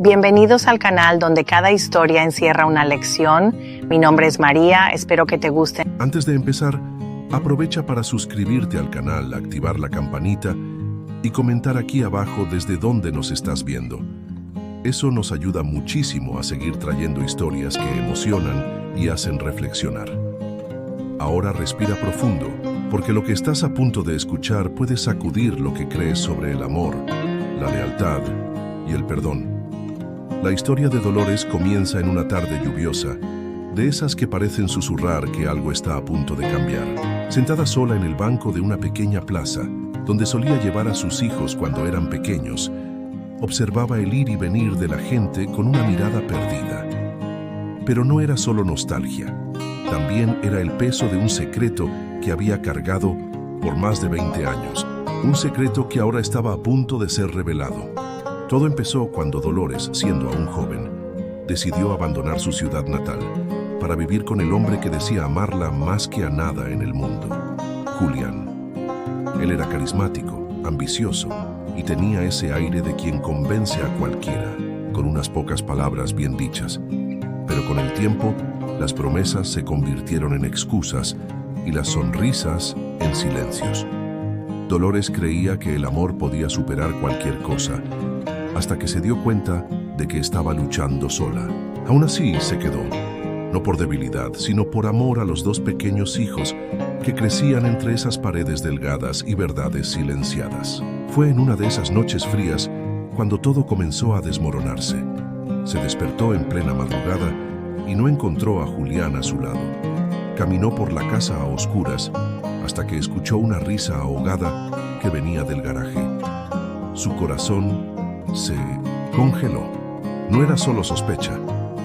Bienvenidos al canal donde cada historia encierra una lección. Mi nombre es María, espero que te guste. Antes de empezar, aprovecha para suscribirte al canal, activar la campanita y comentar aquí abajo desde dónde nos estás viendo. Eso nos ayuda muchísimo a seguir trayendo historias que emocionan y hacen reflexionar. Ahora respira profundo, porque lo que estás a punto de escuchar puede sacudir lo que crees sobre el amor, la lealtad y el perdón. La historia de Dolores comienza en una tarde lluviosa, de esas que parecen susurrar que algo está a punto de cambiar. Sentada sola en el banco de una pequeña plaza, donde solía llevar a sus hijos cuando eran pequeños, observaba el ir y venir de la gente con una mirada perdida. Pero no era solo nostalgia, también era el peso de un secreto que había cargado por más de 20 años. Un secreto que ahora estaba a punto de ser revelado. Todo empezó cuando Dolores, siendo aún joven, decidió abandonar su ciudad natal para vivir con el hombre que decía amarla más que a nada en el mundo, Julián. Él era carismático, ambicioso y tenía ese aire de quien convence a cualquiera, con unas pocas palabras bien dichas. Pero con el tiempo, las promesas se convirtieron en excusas y las sonrisas en silencios. Dolores creía que el amor podía superar cualquier cosa, hasta que se dio cuenta de que estaba luchando sola. Aún así se quedó, no por debilidad, sino por amor a los dos pequeños hijos que crecían entre esas paredes delgadas y verdades silenciadas. Fue en una de esas noches frías cuando todo comenzó a desmoronarse. Se despertó en plena madrugada y no encontró a Julián a su lado. Caminó por la casa a oscuras hasta que escuchó una risa ahogada que venía del garaje. Su corazón se congeló. No era solo sospecha,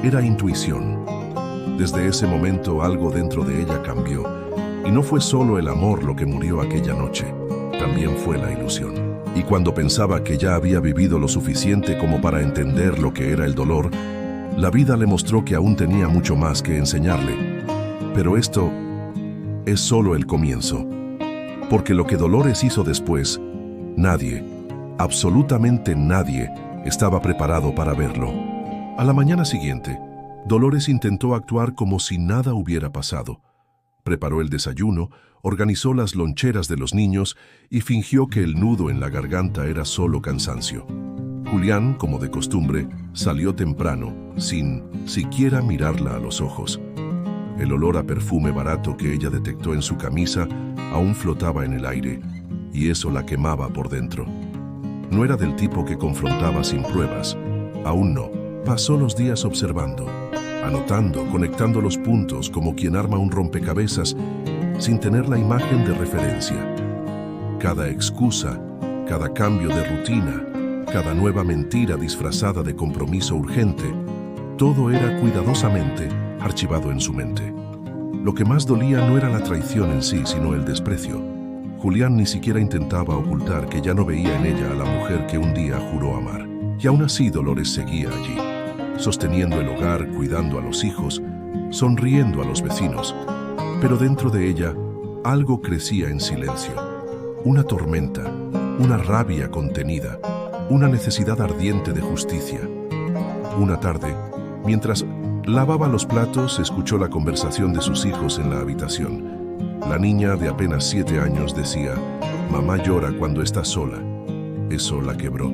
era intuición. Desde ese momento algo dentro de ella cambió, y no fue solo el amor lo que murió aquella noche, también fue la ilusión. Y cuando pensaba que ya había vivido lo suficiente como para entender lo que era el dolor, la vida le mostró que aún tenía mucho más que enseñarle. Pero esto es solo el comienzo, porque lo que Dolores hizo después, nadie, absolutamente nadie, estaba preparado para verlo. A la mañana siguiente, Dolores intentó actuar como si nada hubiera pasado. Preparó el desayuno, organizó las loncheras de los niños y fingió que el nudo en la garganta era solo cansancio. Julián, como de costumbre, salió temprano, sin siquiera mirarla a los ojos. El olor a perfume barato que ella detectó en su camisa aún flotaba en el aire, y eso la quemaba por dentro. No era del tipo que confrontaba sin pruebas, aún no. Pasó los días observando, anotando, conectando los puntos como quien arma un rompecabezas sin tener la imagen de referencia. Cada excusa, cada cambio de rutina, cada nueva mentira disfrazada de compromiso urgente, todo era cuidadosamente archivado en su mente. Lo que más dolía no era la traición en sí, sino el desprecio. Julián ni siquiera intentaba ocultar que ya no veía en ella a la mujer que un día juró amar. Y aún así Dolores seguía allí, sosteniendo el hogar, cuidando a los hijos, sonriendo a los vecinos. Pero dentro de ella, algo crecía en silencio. Una tormenta, una rabia contenida, una necesidad ardiente de justicia. Una tarde, mientras lavaba los platos, escuchó la conversación de sus hijos en la habitación. La niña de apenas 7 años decía, «Mamá llora cuando está sola». Eso la quebró.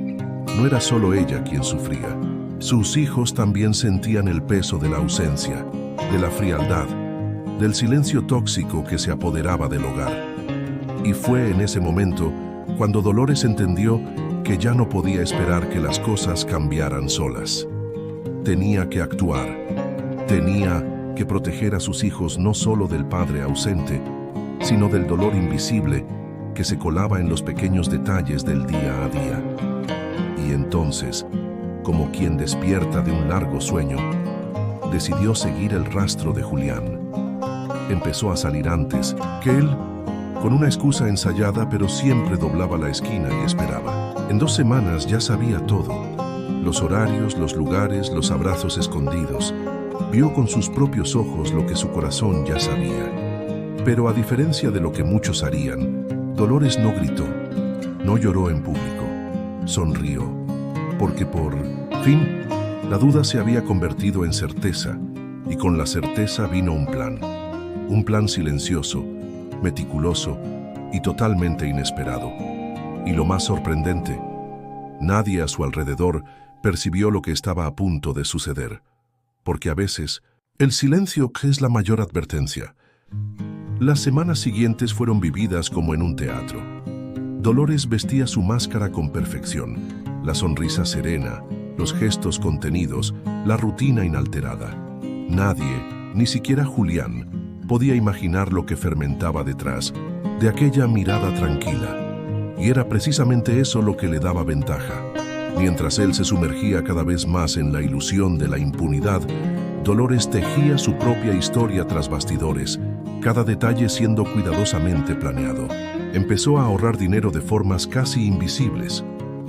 No era solo ella quien sufría. Sus hijos también sentían el peso de la ausencia, de la frialdad, del silencio tóxico que se apoderaba del hogar. Y fue en ese momento cuando Dolores entendió que ya no podía esperar que las cosas cambiaran solas. Tenía que actuar. Tenía que proteger a sus hijos no solo del padre ausente, sino del dolor invisible que se colaba en los pequeños detalles del día a día. Y entonces, como quien despierta de un largo sueño, decidió seguir el rastro de Julián. Empezó a salir antes que él, con una excusa ensayada, pero siempre doblaba la esquina y esperaba. En 2 semanas ya sabía todo. Los horarios, los lugares, los abrazos escondidos. Vio con sus propios ojos lo que su corazón ya sabía. Pero a diferencia de lo que muchos harían, Dolores no gritó, no lloró en público, sonrió, porque por fin La duda se había convertido en certeza, y con la certeza vino un plan. Un plan silencioso, meticuloso y totalmente inesperado. Y lo más sorprendente, nadie a su alrededor percibió lo que estaba a punto de suceder. Porque a veces, el silencio es la mayor advertencia. Las semanas siguientes fueron vividas como en un teatro. Dolores vestía su máscara con perfección, la sonrisa serena, los gestos contenidos, la rutina inalterada. Nadie, ni siquiera Julián, podía imaginar lo que fermentaba detrás de aquella mirada tranquila. Y era precisamente eso lo que le daba ventaja. Mientras él se sumergía cada vez más en la ilusión de la impunidad, Dolores tejía su propia historia tras bastidores, cada detalle siendo cuidadosamente planeado. Empezó a ahorrar dinero de formas casi invisibles,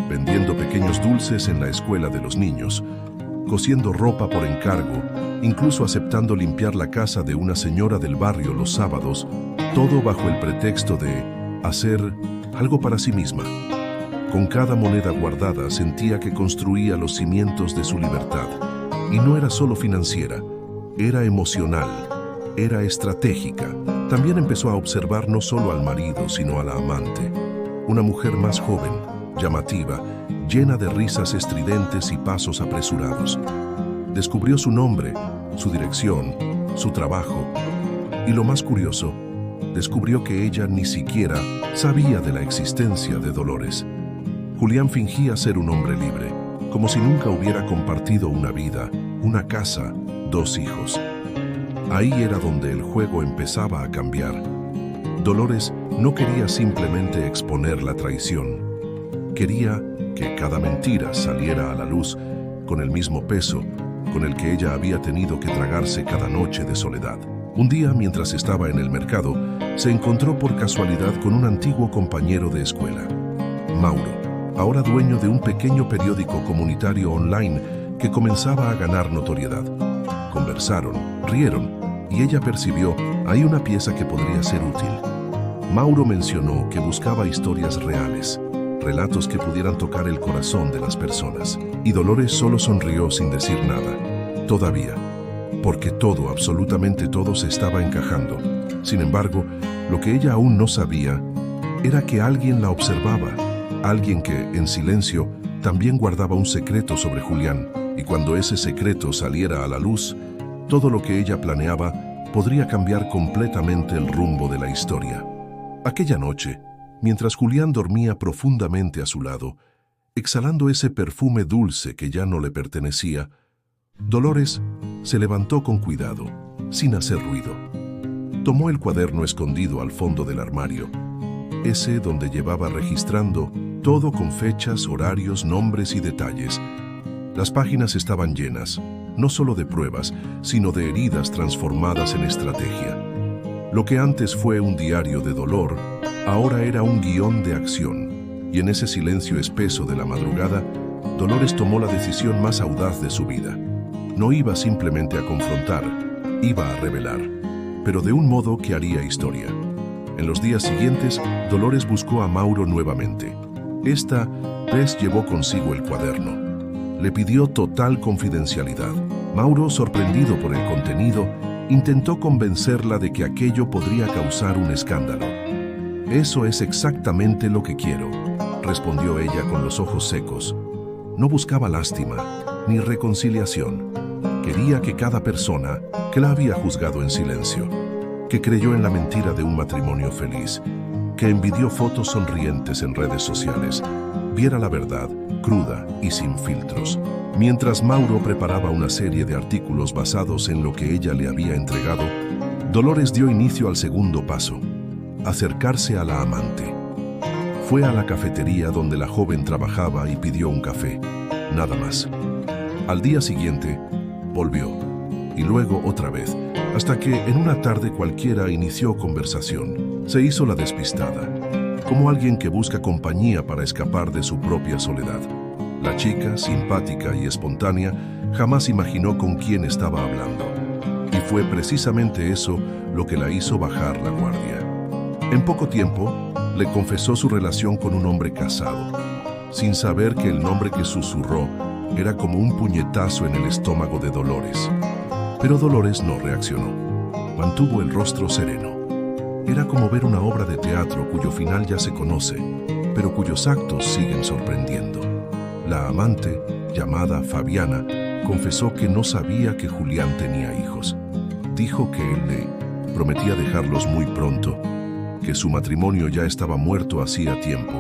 vendiendo pequeños dulces en la escuela de los niños, cosiendo ropa por encargo, incluso aceptando limpiar la casa de una señora del barrio los sábados, todo bajo el pretexto de hacer algo para sí misma. Con cada moneda guardada sentía que construía los cimientos de su libertad. Y no era solo financiera, era emocional, era estratégica. También empezó a observar no solo al marido, sino a la amante. Una mujer más joven, llamativa, llena de risas estridentes y pasos apresurados. Descubrió su nombre, su dirección, su trabajo. Y lo más curioso, descubrió que ella ni siquiera sabía de la existencia de Dolores. Julián fingía ser un hombre libre, como si nunca hubiera compartido una vida, una casa, 2 hijos. Ahí era donde el juego empezaba a cambiar. Dolores no quería simplemente exponer la traición. Quería que cada mentira saliera a la luz con el mismo peso con el que ella había tenido que tragarse cada noche de soledad. Un día, mientras estaba en el mercado, se encontró por casualidad con un antiguo compañero de escuela, Mauro, ahora dueño de un pequeño periódico comunitario online que comenzaba a ganar notoriedad. Conversaron, rieron, y ella percibió, hay una pieza que podría ser útil. Mauro mencionó que buscaba historias reales, relatos que pudieran tocar el corazón de las personas. Y Dolores solo sonrió sin decir nada. Todavía, porque todo, absolutamente todo, se estaba encajando. Sin embargo, lo que ella aún no sabía era que alguien la observaba. Alguien que, en silencio, también guardaba un secreto sobre Julián, y cuando ese secreto saliera a la luz, todo lo que ella planeaba podría cambiar completamente el rumbo de la historia. Aquella noche, mientras Julián dormía profundamente a su lado, exhalando ese perfume dulce que ya no le pertenecía, Dolores se levantó con cuidado, sin hacer ruido. Tomó el cuaderno escondido al fondo del armario, ese donde llevaba registrando todo con fechas, horarios, nombres y detalles. Las páginas estaban llenas, no solo de pruebas, sino de heridas transformadas en estrategia. Lo que antes fue un diario de dolor, ahora era un guión de acción. Y en ese silencio espeso de la madrugada, Dolores tomó la decisión más audaz de su vida. No iba simplemente a confrontar, iba a revelar, pero de un modo que haría historia. En los días siguientes, Dolores buscó a Mauro nuevamente. Esta vez llevó consigo el cuaderno. Le pidió total confidencialidad. Mauro, sorprendido por el contenido, intentó convencerla de que aquello podría causar un escándalo. «Eso es exactamente lo que quiero», respondió ella con los ojos secos. No buscaba lástima, ni reconciliación. Quería que cada persona que la había juzgado en silencio, que creyó en la mentira de un matrimonio feliz, que envidió fotos sonrientes en redes sociales, viera la verdad, cruda y sin filtros. Mientras Mauro preparaba una serie de artículos basados en lo que ella le había entregado, Dolores dio inicio al segundo paso: acercarse a la amante. Fue a la cafetería donde la joven trabajaba y pidió un café, nada más. Al día siguiente, volvió, y luego otra vez, hasta que en una tarde cualquiera inició conversación. Se hizo la despistada, como alguien que busca compañía para escapar de su propia soledad. La chica, simpática y espontánea, jamás imaginó con quién estaba hablando. Y fue precisamente eso lo que la hizo bajar la guardia. En poco tiempo, le confesó su relación con un hombre casado, sin saber que el nombre que susurró era como un puñetazo en el estómago de Dolores. Pero Dolores no reaccionó. Mantuvo el rostro sereno. Era como ver una obra de teatro cuyo final ya se conoce, pero cuyos actos siguen sorprendiendo. La amante, llamada Fabiana, confesó que no sabía que Julián tenía hijos. Dijo que él le prometía dejarlos muy pronto, que su matrimonio ya estaba muerto hacía tiempo,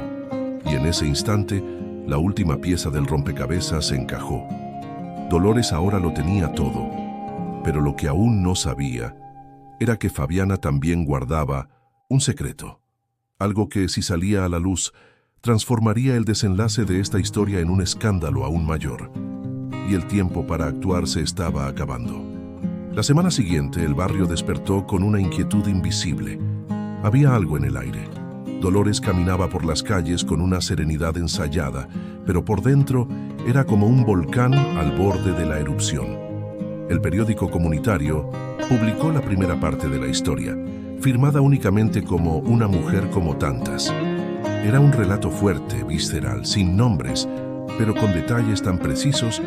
y en ese instante la última pieza del rompecabezas se encajó. Dolores ahora lo tenía todo, pero lo que aún no sabía era que Fabiana también guardaba un secreto, algo que, si salía a la luz, transformaría el desenlace de esta historia en un escándalo aún mayor. Y el tiempo para actuar se estaba acabando. La semana siguiente, el barrio despertó con una inquietud invisible. Había algo en el aire. Dolores caminaba por las calles con una serenidad ensayada, pero por dentro era como un volcán al borde de la erupción. El periódico comunitario publicó la primera parte de la historia, firmada únicamente como Una mujer como tantas. Era un relato fuerte, visceral, sin nombres, pero con detalles tan precisos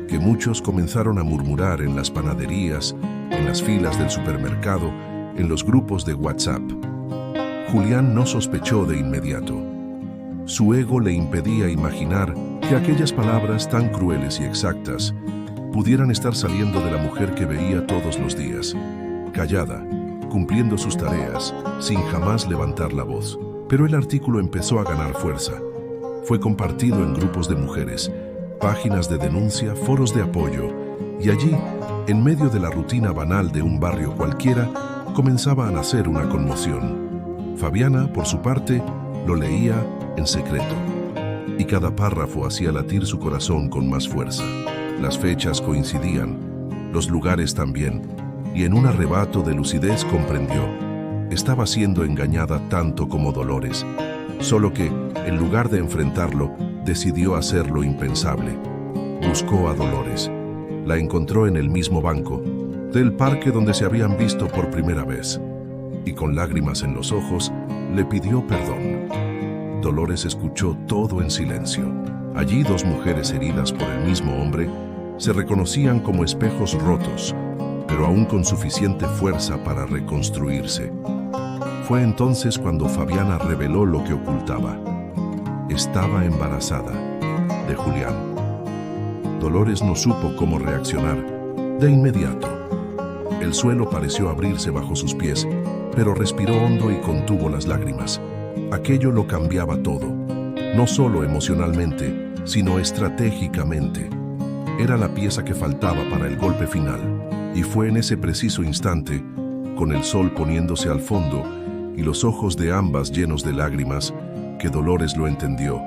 que muchos comenzaron a murmurar en las panaderías, en las filas del supermercado, en los grupos de WhatsApp. Julián no sospechó de inmediato. Su ego le impedía imaginar que aquellas palabras tan crueles y exactas pudieran estar saliendo de la mujer que veía todos los días, callada, cumpliendo sus tareas, sin jamás levantar la voz. Pero el artículo empezó a ganar fuerza. Fue compartido en grupos de mujeres, páginas de denuncia, foros de apoyo, y allí, en medio de la rutina banal de un barrio cualquiera, comenzaba a nacer una conmoción. Fabiana, por su parte, lo leía en secreto, y cada párrafo hacía latir su corazón con más fuerza. Las fechas coincidían, los lugares también, y en un arrebato de lucidez comprendió: estaba siendo engañada tanto como Dolores, solo que, en lugar de enfrentarlo, decidió hacer lo impensable. Buscó a Dolores. La encontró en el mismo banco del parque donde se habían visto por primera vez, y con lágrimas en los ojos, le pidió perdón. Dolores escuchó todo en silencio. Allí dos mujeres heridas por el mismo hombre se reconocían como espejos rotos, pero aún con suficiente fuerza para reconstruirse. Fue entonces cuando Fabiana reveló lo que ocultaba. Estaba embarazada de Julián. Dolores no supo cómo reaccionar. De inmediato, el suelo pareció abrirse bajo sus pies, pero respiró hondo y contuvo las lágrimas. Aquello lo cambiaba todo, no solo emocionalmente, sino estratégicamente. Era la pieza que faltaba para el golpe final, y fue en ese preciso instante, con el sol poniéndose al fondo y los ojos de ambas llenos de lágrimas, que Dolores lo entendió.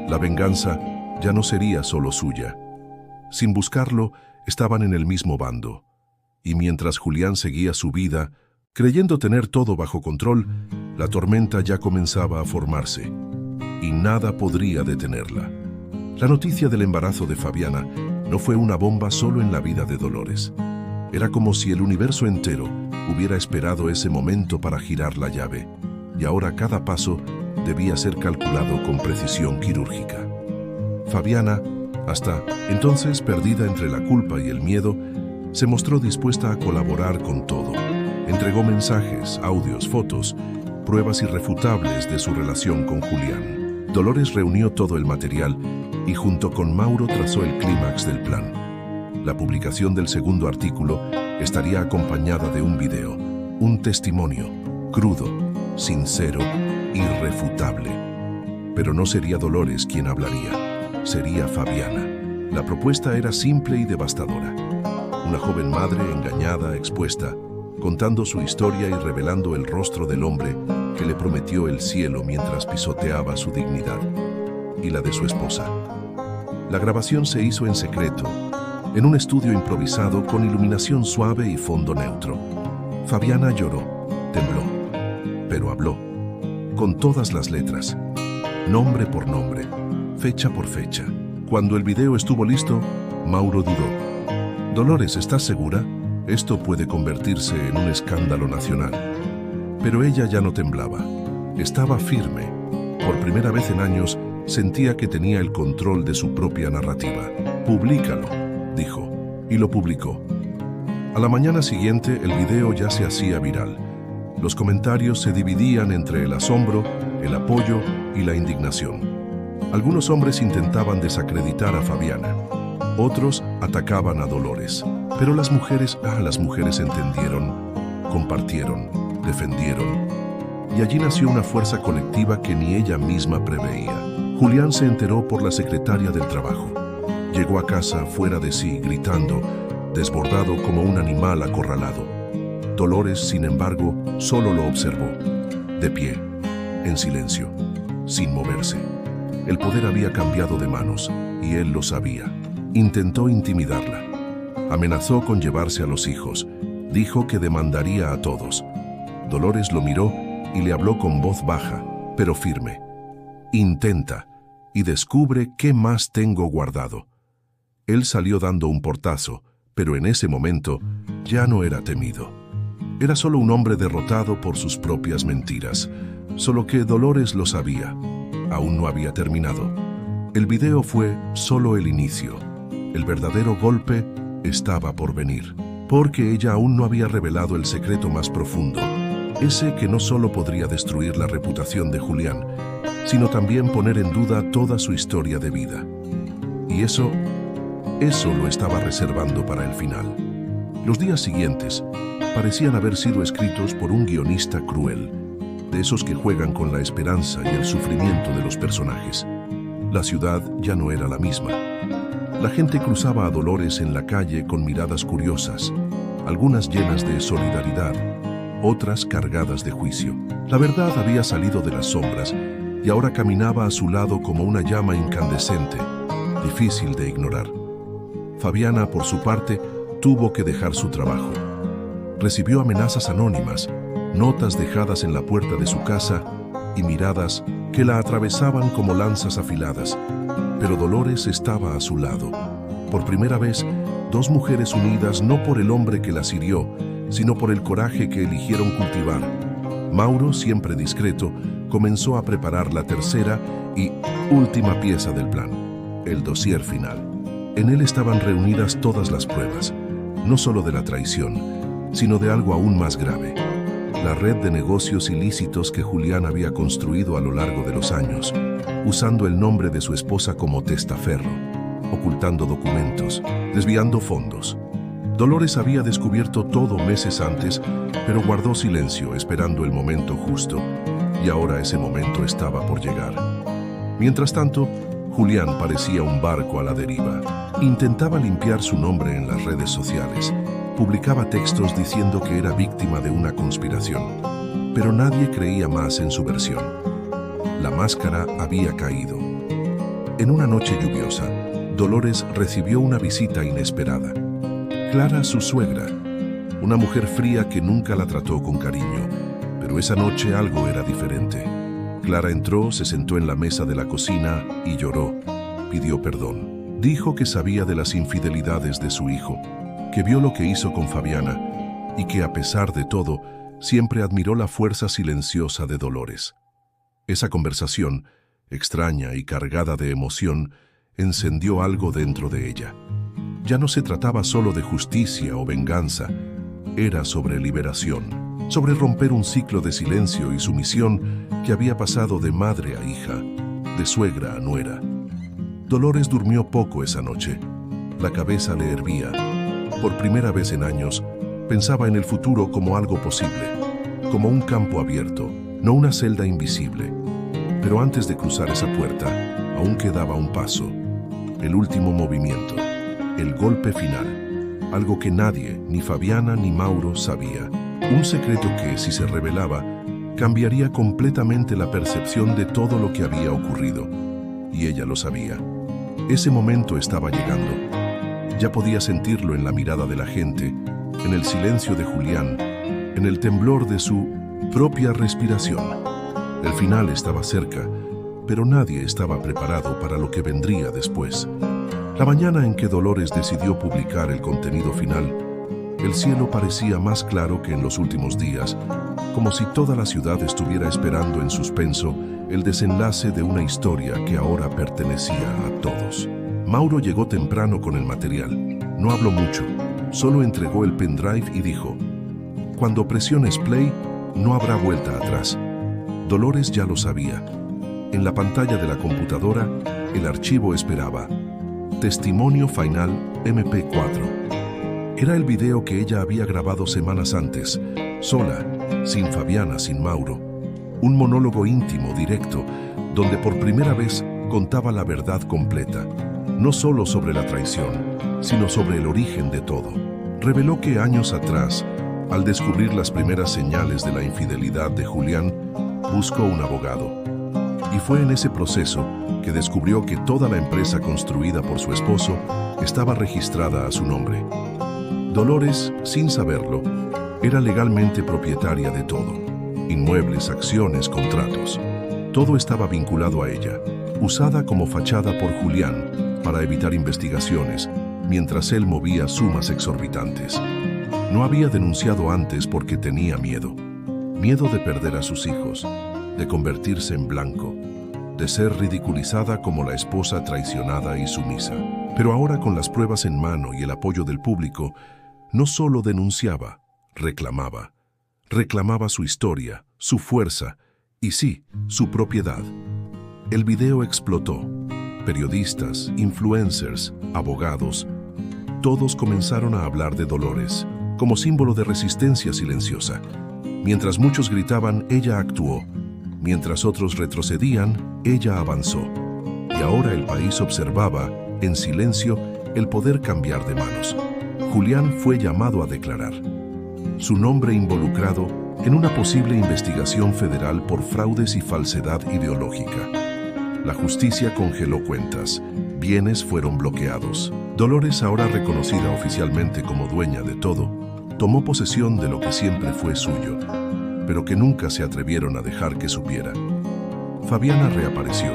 La venganza ya no sería solo suya. Sin buscarlo, estaban en el mismo bando. Y mientras Julián seguía su vida, creyendo tener todo bajo control, la tormenta ya comenzaba a formarse, y nada podría detenerla. La noticia del embarazo de Fabiana no fue una bomba solo en la vida de Dolores. Era como si el universo entero hubiera esperado ese momento para girar la llave, y ahora cada paso debía ser calculado con precisión quirúrgica. Fabiana, hasta entonces perdida entre la culpa y el miedo, se mostró dispuesta a colaborar con todo. Entregó mensajes, audios, fotos, pruebas irrefutables de su relación con Julián. Dolores reunió todo el material y junto con Mauro trazó el clímax del plan. La publicación del segundo artículo estaría acompañada de un video, un testimonio, crudo, sincero, irrefutable. Pero no sería Dolores quien hablaría, sería Fabiana. La propuesta era simple y devastadora. Una joven madre engañada, expuesta, contando su historia y revelando el rostro del hombre que le prometió el cielo mientras pisoteaba su dignidad y la de su esposa. La grabación se hizo en secreto, en un estudio improvisado con iluminación suave y fondo neutro. Fabiana lloró, tembló, pero habló, con todas las letras, nombre por nombre, fecha por fecha. Cuando el video estuvo listo, Mauro dudó. Dolores, ¿estás segura? Esto puede convertirse en un escándalo nacional. Pero ella ya no temblaba. Estaba firme. Por primera vez en años, sentía que tenía el control de su propia narrativa. «Publícalo», dijo, y lo publicó. A la mañana siguiente, el video ya se hacía viral. Los comentarios se dividían entre el asombro, el apoyo y la indignación. Algunos hombres intentaban desacreditar a Fabiana. Otros atacaban a Dolores. Pero las mujeres entendieron, compartieron, defendieron. Y allí nació una fuerza colectiva que ni ella misma preveía. Julián se enteró por la secretaria del trabajo. Llegó a casa fuera de sí, gritando, desbordado como un animal acorralado. Dolores, sin embargo, solo lo observó, de pie, en silencio, sin moverse. El poder había cambiado de manos, y él lo sabía. Intentó intimidarla. Amenazó con llevarse a los hijos. Dijo que demandaría a todos. Dolores lo miró y le habló con voz baja, pero firme. «Intenta, y descubre qué más tengo guardado». Él salió dando un portazo, pero en ese momento ya no era temido. Era solo un hombre derrotado por sus propias mentiras. Solo que Dolores lo sabía. Aún no había terminado. El video fue solo el inicio. El verdadero golpe estaba por venir, porque ella aún no había revelado el secreto más profundo, ese que no solo podría destruir la reputación de Julián, sino también poner en duda toda su historia de vida. Y eso lo estaba reservando para el final. Los días siguientes parecían haber sido escritos por un guionista cruel, de esos que juegan con la esperanza y el sufrimiento de los personajes. La ciudad ya no era la misma. La gente cruzaba a Dolores en la calle con miradas curiosas, algunas llenas de solidaridad, otras cargadas de juicio. La verdad había salido de las sombras y ahora caminaba a su lado como una llama incandescente, difícil de ignorar. Fabiana, por su parte, tuvo que dejar su trabajo. Recibió amenazas anónimas, notas dejadas en la puerta de su casa y miradas que la atravesaban como lanzas afiladas. Pero Dolores estaba a su lado. Por primera vez, dos mujeres unidas no por el hombre que las hirió, sino por el coraje que eligieron cultivar. Mauro, siempre discreto, comenzó a preparar la tercera y última pieza del plan, el dossier final. En él estaban reunidas todas las pruebas, no solo de la traición, sino de algo aún más grave: la red de negocios ilícitos que Julián había construido a lo largo de los años, usando el nombre de su esposa como testaferro, ocultando documentos, desviando fondos. Dolores había descubierto todo meses antes, pero guardó silencio esperando el momento justo, y ahora ese momento estaba por llegar. Mientras tanto, Julián parecía un barco a la deriva. Intentaba limpiar su nombre en las redes sociales. Publicaba textos diciendo que era víctima de una conspiración, pero nadie creía más en su versión. La máscara había caído. En una noche lluviosa, Dolores recibió una visita inesperada. Clara, su suegra, una mujer fría que nunca la trató con cariño, pero esa noche algo era diferente. Clara entró, se sentó en la mesa de la cocina y lloró. Pidió perdón. Dijo que sabía de las infidelidades de su hijo, que vio lo que hizo con Fabiana y que, a pesar de todo, siempre admiró la fuerza silenciosa de Dolores. Esa conversación, extraña y cargada de emoción, encendió algo dentro de ella. Ya no se trataba solo de justicia o venganza, era sobre liberación, sobre romper un ciclo de silencio y sumisión que había pasado de madre a hija, de suegra a nuera. Dolores durmió poco esa noche. La cabeza le hervía. Por primera vez en años, pensaba en el futuro como algo posible, como un campo abierto, no una celda invisible. Pero antes de cruzar esa puerta, aún quedaba un paso, el último movimiento, el golpe final, algo que nadie, ni Fabiana ni Mauro, sabía. Un secreto que, si se revelaba, cambiaría completamente la percepción de todo lo que había ocurrido. Y ella lo sabía. Ese momento estaba llegando. Ya podía sentirlo en la mirada de la gente, en el silencio de Julián, en el temblor de su propia respiración. El final estaba cerca, pero nadie estaba preparado para lo que vendría después. La mañana en que Dolores decidió publicar el contenido final, el cielo parecía más claro que en los últimos días, como si toda la ciudad estuviera esperando en suspenso el desenlace de una historia que ahora pertenecía a todos. Mauro llegó temprano con el material. No habló mucho, solo entregó el pendrive y dijo: «Cuando presiones play, no habrá vuelta atrás». Dolores ya lo sabía. En la pantalla de la computadora, el archivo esperaba: Testimonio final MP4. Era el video que ella había grabado semanas antes, sola, sin Fabiana, sin Mauro. Un monólogo íntimo, directo, donde por primera vez contaba la verdad completa, no solo sobre la traición, sino sobre el origen de todo. Reveló que años atrás, al descubrir las primeras señales de la infidelidad de Julián, buscó un abogado. Y fue en ese proceso que descubrió que toda la empresa construida por su esposo estaba registrada a su nombre. Dolores, sin saberlo, era legalmente propietaria de todo: inmuebles, acciones, contratos. Todo estaba vinculado a ella, usada como fachada por Julián para evitar investigaciones, mientras él movía sumas exorbitantes. No había denunciado antes porque tenía miedo. Miedo de perder a sus hijos, de convertirse en blanco, de ser ridiculizada como la esposa traicionada y sumisa. Pero ahora, con las pruebas en mano y el apoyo del público, no solo denunciaba, reclamaba. Reclamaba su historia, su fuerza y sí, su propiedad. El video explotó. Periodistas, influencers, abogados, todos comenzaron a hablar de Dolores como símbolo de resistencia silenciosa. Mientras muchos gritaban, ella actuó. Mientras otros retrocedían, ella avanzó. Y ahora el país observaba, en silencio, el poder cambiar de manos. Julián fue llamado a declarar. Su nombre involucrado en una posible investigación federal por fraudes y falsedad ideológica. La justicia congeló cuentas. Bienes fueron bloqueados. Dolores, ahora reconocida oficialmente como dueña de todo, tomó posesión de lo que siempre fue suyo, pero que nunca se atrevieron a dejar que supiera. Fabiana reapareció,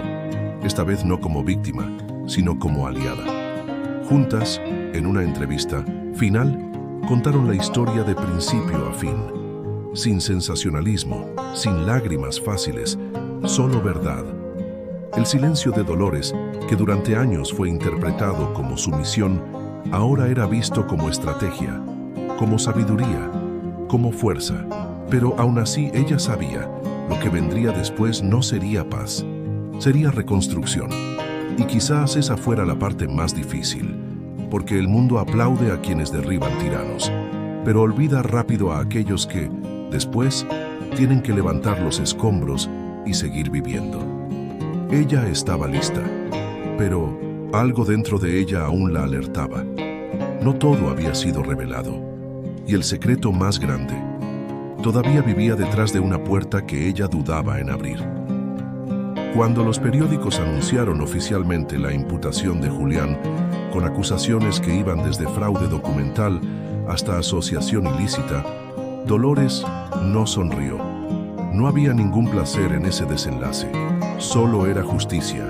esta vez no como víctima, sino como aliada. Juntas, en una entrevista final, contaron la historia de principio a fin, sin sensacionalismo, sin lágrimas fáciles, solo verdad. El silencio de Dolores, que durante años fue interpretado como sumisión, ahora era visto como estrategia, como sabiduría, como fuerza. Pero aún así ella sabía, lo que vendría después no sería paz, sería reconstrucción. Y quizás esa fuera la parte más difícil, porque el mundo aplaude a quienes derriban tiranos, pero olvida rápido a aquellos que, después, tienen que levantar los escombros y seguir viviendo. Ella estaba lista, pero algo dentro de ella aún la alertaba. No todo había sido revelado, y el secreto más grande todavía vivía detrás de una puerta que ella dudaba en abrir. Cuando los periódicos anunciaron oficialmente la imputación de Julián, con acusaciones que iban desde fraude documental hasta asociación ilícita, Dolores no sonrió. No había ningún placer en ese desenlace, solo era justicia.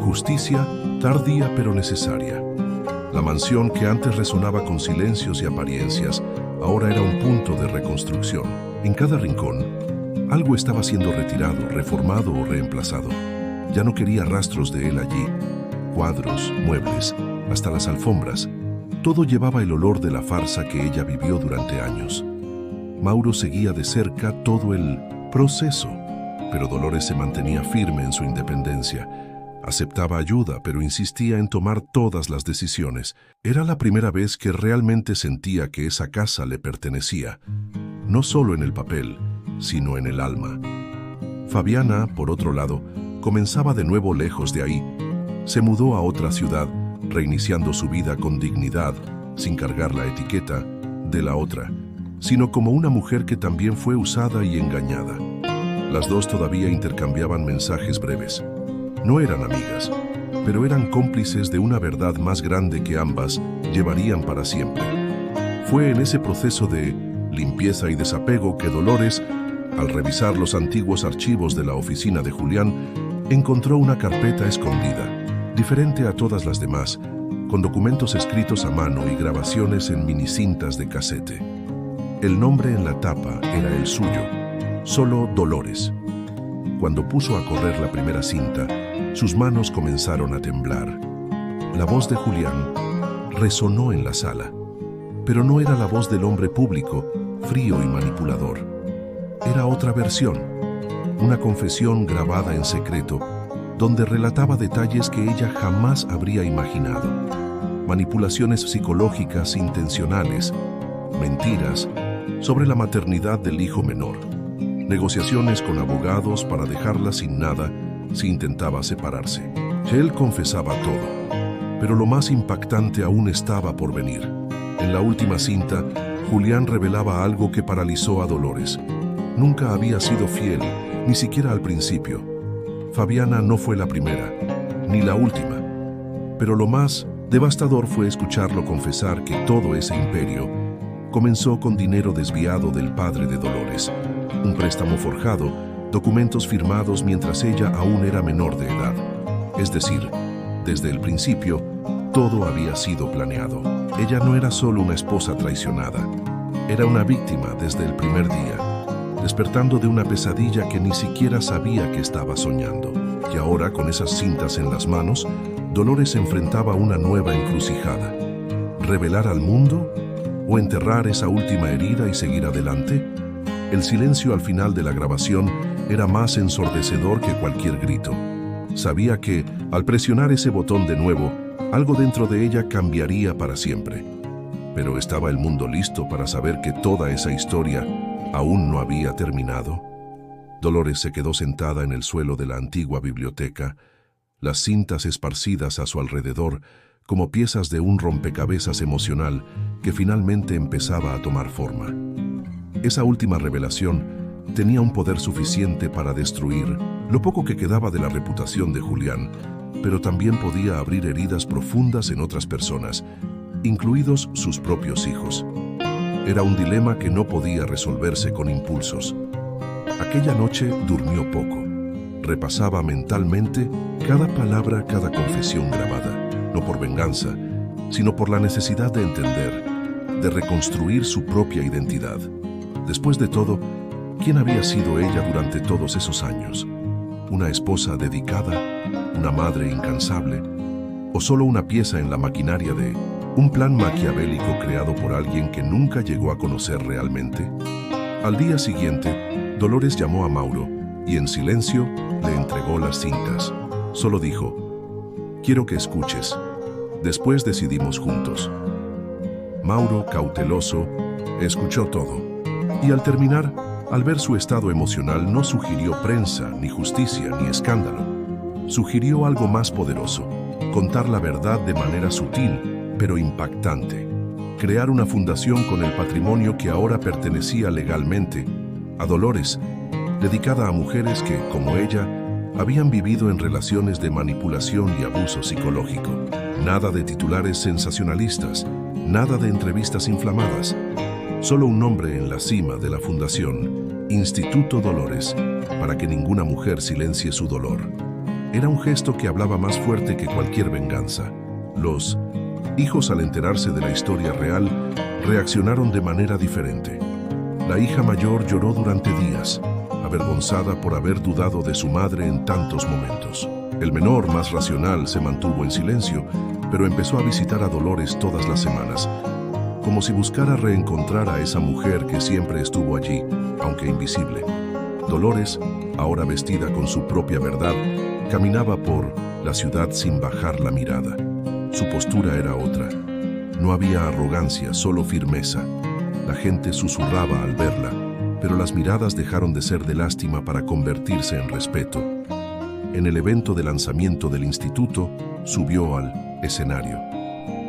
Justicia tardía pero necesaria. La mansión que antes resonaba con silencios y apariencias, ahora era un punto de reconstrucción. En cada rincón, algo estaba siendo retirado, reformado o reemplazado. Ya no quería rastros de él allí. Cuadros, muebles, hasta las alfombras. Todo llevaba el olor de la farsa que ella vivió durante años. Mauro seguía de cerca todo el proceso, pero Dolores se mantenía firme en su independencia. Aceptaba ayuda, pero insistía en tomar todas las decisiones. Era la primera vez que realmente sentía que esa casa le pertenecía, no solo en el papel, sino en el alma. Fabiana, por otro lado, comenzaba de nuevo lejos de ahí. Se mudó a otra ciudad, reiniciando su vida con dignidad, sin cargar la etiqueta de la otra, sino como una mujer que también fue usada y engañada. Las dos todavía intercambiaban mensajes breves. No eran amigas, pero eran cómplices de una verdad más grande que ambas llevarían para siempre. Fue en ese proceso de limpieza y desapego que Dolores, al revisar los antiguos archivos de la oficina de Julián, encontró una carpeta escondida, diferente a todas las demás, con documentos escritos a mano y grabaciones en minicintas de casete. El nombre en la tapa era el suyo, solo Dolores. Cuando puso a correr la primera cinta, sus manos comenzaron a temblar. La voz de Julián resonó en la sala, pero no era la voz del hombre público, frío y manipulador. Era otra versión, una confesión grabada en secreto, donde relataba detalles que ella jamás habría imaginado. Manipulaciones psicológicas intencionales, mentiras sobre la maternidad del hijo menor, negociaciones con abogados para dejarla sin nada si intentaba separarse. Él confesaba todo, pero lo más impactante aún estaba por venir. En la última cinta, Julián revelaba algo que paralizó a Dolores. Nunca había sido fiel, ni siquiera al principio. Fabiana no fue la primera, ni la última. Pero lo más devastador fue escucharlo confesar que todo ese imperio comenzó con dinero desviado del padre de Dolores, un préstamo forjado, documentos firmados mientras ella aún era menor de edad. Es decir, desde el principio, todo había sido planeado. Ella no era solo una esposa traicionada, era una víctima desde el primer día, despertando de una pesadilla que ni siquiera sabía que estaba soñando. Y ahora, con esas cintas en las manos, Dolores se enfrentaba a una nueva encrucijada. ¿Revelar al mundo o enterrar esa última herida y seguir adelante? El silencio al final de la grabación era más ensordecedor que cualquier grito. Sabía que, al presionar ese botón de nuevo, algo dentro de ella cambiaría para siempre. Pero ¿estaba el mundo listo para saber que toda esa historia aún no había terminado? Dolores se quedó sentada en el suelo de la antigua biblioteca, las cintas esparcidas a su alrededor como piezas de un rompecabezas emocional que finalmente empezaba a tomar forma. Esa última revelación tenía un poder suficiente para destruir lo poco que quedaba de la reputación de Julián, pero también podía abrir heridas profundas en otras personas, incluidos sus propios hijos. Era un dilema que no podía resolverse con impulsos. Aquella noche durmió poco. Repasaba mentalmente cada palabra, cada confesión grabada, no por venganza, sino por la necesidad de entender, de reconstruir su propia identidad. Después de todo, ¿quién había sido ella durante todos esos años? ¿Una esposa dedicada? ¿Una madre incansable? ¿O solo una pieza en la maquinaria de un plan maquiavélico creado por alguien que nunca llegó a conocer realmente? Al día siguiente, Dolores llamó a Mauro y en silencio le entregó las cintas. Solo dijo: «Quiero que escuches. Después decidimos juntos». Mauro, cauteloso, escuchó todo. Y al terminar, al ver su estado emocional, no sugirió prensa, ni justicia, ni escándalo. Sugirió algo más poderoso: contar la verdad de manera sutil, pero impactante. Crear una fundación con el patrimonio que ahora pertenecía legalmente a Dolores, dedicada a mujeres que, como ella, habían vivido en relaciones de manipulación y abuso psicológico. Nada de titulares sensacionalistas, nada de entrevistas inflamadas. Solo un nombre en la cima de la fundación, Instituto Dolores, para que ninguna mujer silencie su dolor. Era un gesto que hablaba más fuerte que cualquier venganza. Los hijos, al enterarse de la historia real, reaccionaron de manera diferente. La hija mayor lloró durante días, avergonzada por haber dudado de su madre en tantos momentos. El menor, más racional, se mantuvo en silencio, pero empezó a visitar a Dolores todas las semanas, como si buscara reencontrar a esa mujer que siempre estuvo allí, aunque invisible. Dolores, ahora vestida con su propia verdad, caminaba por la ciudad sin bajar la mirada. Su postura era otra. No había arrogancia, solo firmeza. La gente susurraba al verla, pero las miradas dejaron de ser de lástima para convertirse en respeto. En el evento de lanzamiento del instituto, subió al escenario.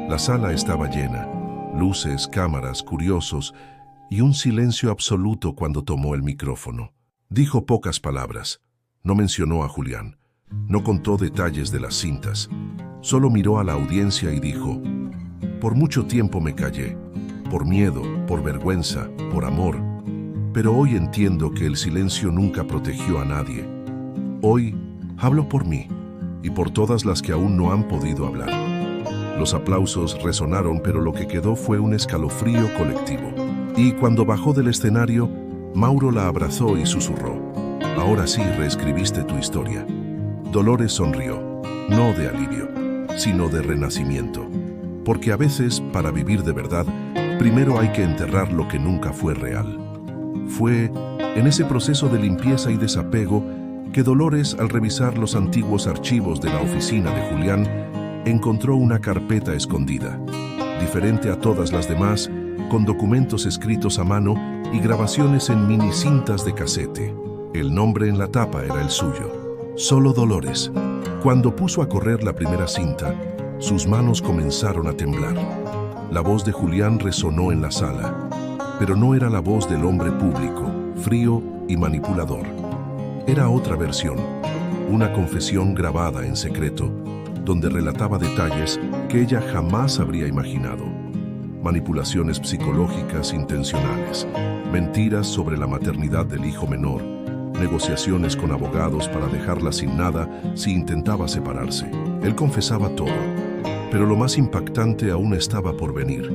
La sala estaba llena, luces, cámaras, curiosos y un silencio absoluto cuando tomó el micrófono. Dijo pocas palabras, no mencionó a Julián, no contó detalles de las cintas, solo miró a la audiencia y dijo: «Por mucho tiempo me callé, por miedo, por vergüenza, por amor, pero hoy entiendo que el silencio nunca protegió a nadie. Hoy hablo por mí y por todas las que aún no han podido hablar». Los aplausos resonaron, pero lo que quedó fue un escalofrío colectivo. Y cuando bajó del escenario, Mauro la abrazó y susurró: «Ahora sí reescribiste tu historia». Dolores sonrió, no de alivio, sino de renacimiento. Porque a veces, para vivir de verdad, primero hay que enterrar lo que nunca fue real. Fue en ese proceso de limpieza y desapego que Dolores, al revisar los antiguos archivos de la oficina de Julián, encontró una carpeta escondida, diferente a todas las demás, con documentos escritos a mano y grabaciones en mini cintas de casete. El nombre en la tapa era el suyo, solo Dolores. Cuando puso a correr la primera cinta, sus manos comenzaron a temblar. La voz de Julián resonó en la sala, pero no era la voz del hombre público, frío y manipulador. Era otra versión, una confesión grabada en secreto, donde relataba detalles que ella jamás habría imaginado. Manipulaciones psicológicas intencionales, mentiras sobre la maternidad del hijo menor, negociaciones con abogados para dejarla sin nada si intentaba separarse. Él confesaba todo, pero lo más impactante aún estaba por venir.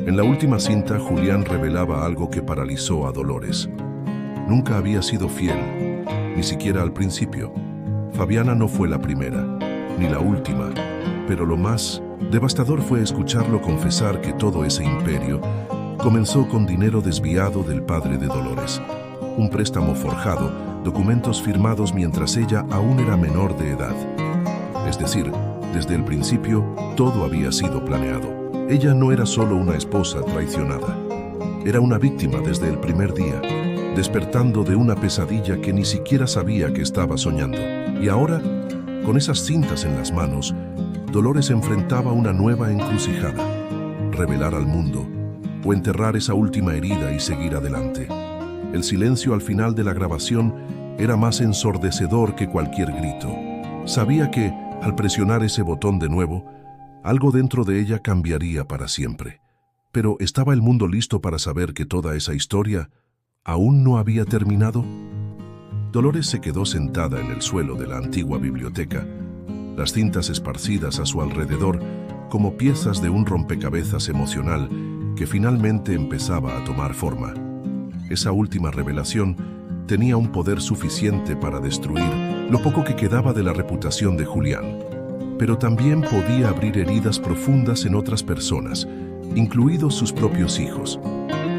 En la última cinta, Julián revelaba algo que paralizó a Dolores. Nunca había sido fiel, ni siquiera al principio. Fabiana no fue la primera, ni la última, pero lo más devastador fue escucharlo confesar que todo ese imperio comenzó con dinero desviado del padre de Dolores. Un préstamo forjado, documentos firmados mientras ella aún era menor de edad. Es decir, desde el principio, todo había sido planeado. Ella no era solo una esposa traicionada. Era una víctima desde el primer día, despertando de una pesadilla que ni siquiera sabía que estaba soñando. Y ahora, con esas cintas en las manos, Dolores enfrentaba una nueva encrucijada: revelar al mundo o enterrar esa última herida y seguir adelante. El silencio al final de la grabación era más ensordecedor que cualquier grito. Sabía que, al presionar ese botón de nuevo, algo dentro de ella cambiaría para siempre. Pero ¿estaba el mundo listo para saber que toda esa historia aún no había terminado? Dolores se quedó sentada en el suelo de la antigua biblioteca, las cintas esparcidas a su alrededor como piezas de un rompecabezas emocional que finalmente empezaba a tomar forma. Esa última revelación tenía un poder suficiente para destruir lo poco que quedaba de la reputación de Julián, pero también podía abrir heridas profundas en otras personas, incluidos sus propios hijos.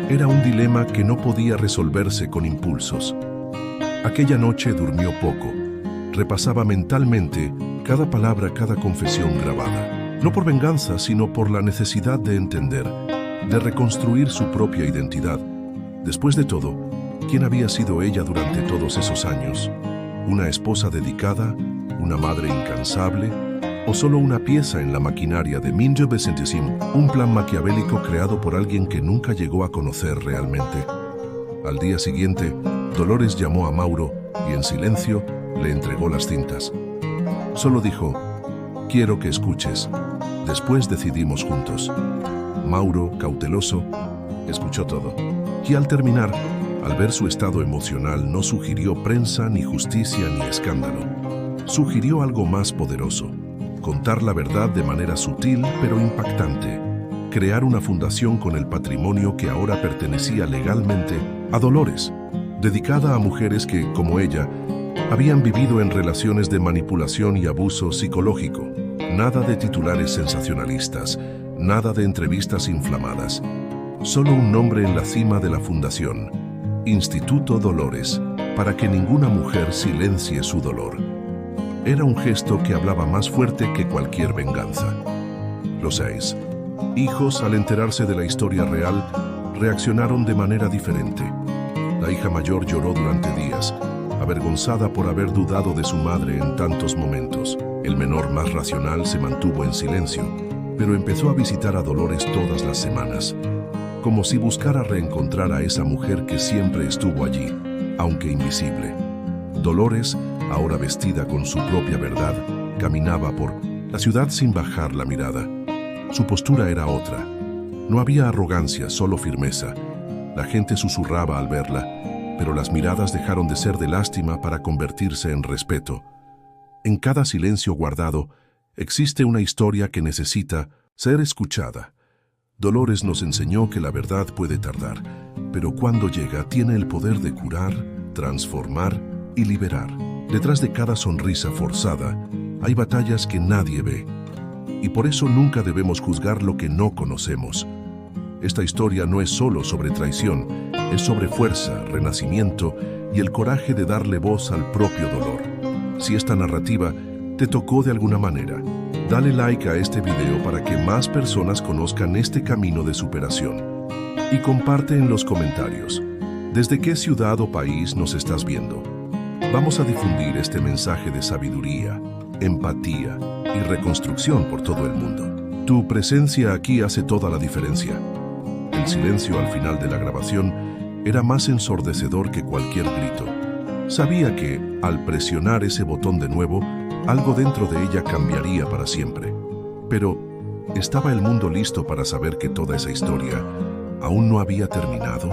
Era un dilema que no podía resolverse con impulsos. Aquella noche durmió poco. Repasaba mentalmente cada palabra, cada confesión grabada. No por venganza, sino por la necesidad de entender, de reconstruir su propia identidad. Después de todo, ¿quién había sido ella durante todos esos años? ¿Una esposa dedicada? ¿Una madre incansable? ¿O solo una pieza en la maquinaria de 1925, un plan maquiavélico creado por alguien que nunca llegó a conocer realmente? Al día siguiente, Dolores llamó a Mauro y en silencio le entregó las cintas. Solo dijo: «Quiero que escuches. Después decidimos juntos». Mauro, cauteloso, escuchó todo. Y al terminar, al ver su estado emocional, no sugirió prensa, ni justicia, ni escándalo. Sugirió algo más poderoso: contar la verdad de manera sutil pero impactante. Crear una fundación con el patrimonio que ahora pertenecía legalmente a Dolores, dedicada a mujeres que, como ella, habían vivido en relaciones de manipulación y abuso psicológico. Nada de titulares sensacionalistas, nada de entrevistas inflamadas. Solo un nombre en la cima de la fundación: Instituto Dolores, para que ninguna mujer silencie su dolor. Era un gesto que hablaba más fuerte que cualquier venganza. Los 6 hijos, al enterarse de la historia real, reaccionaron de manera diferente. La hija mayor lloró durante días, avergonzada por haber dudado de su madre en tantos momentos. El menor, más racional, se mantuvo en silencio, pero empezó a visitar a Dolores todas las semanas, como si buscara reencontrar a esa mujer que siempre estuvo allí, aunque invisible. Dolores, ahora vestida con su propia verdad, caminaba por la ciudad sin bajar la mirada. Su postura era otra. No había arrogancia, solo firmeza. La gente susurraba al verla, pero las miradas dejaron de ser de lástima para convertirse en respeto. En cada silencio guardado existe una historia que necesita ser escuchada. Dolores nos enseñó que la verdad puede tardar, pero cuando llega tiene el poder de curar, transformar y liberar. Detrás de cada sonrisa forzada hay batallas que nadie ve. y por eso nunca debemos juzgar lo que no conocemos. Esta historia no es solo sobre traición, es sobre fuerza, renacimiento y el coraje de darle voz al propio dolor. Si esta narrativa te tocó de alguna manera, dale like a este video para que más personas conozcan este camino de superación. Y comparte en los comentarios, ¿desde qué ciudad o país nos estás viendo? Vamos a difundir este mensaje de sabiduría, empatía y reconstrucción por todo el mundo. Tu presencia aquí hace toda la diferencia. El silencio al final de la grabación era más ensordecedor que cualquier grito. Sabía que, al presionar ese botón de nuevo, algo dentro de ella cambiaría para siempre. Pero, ¿estaba el mundo listo para saber que toda esa historia aún no había terminado?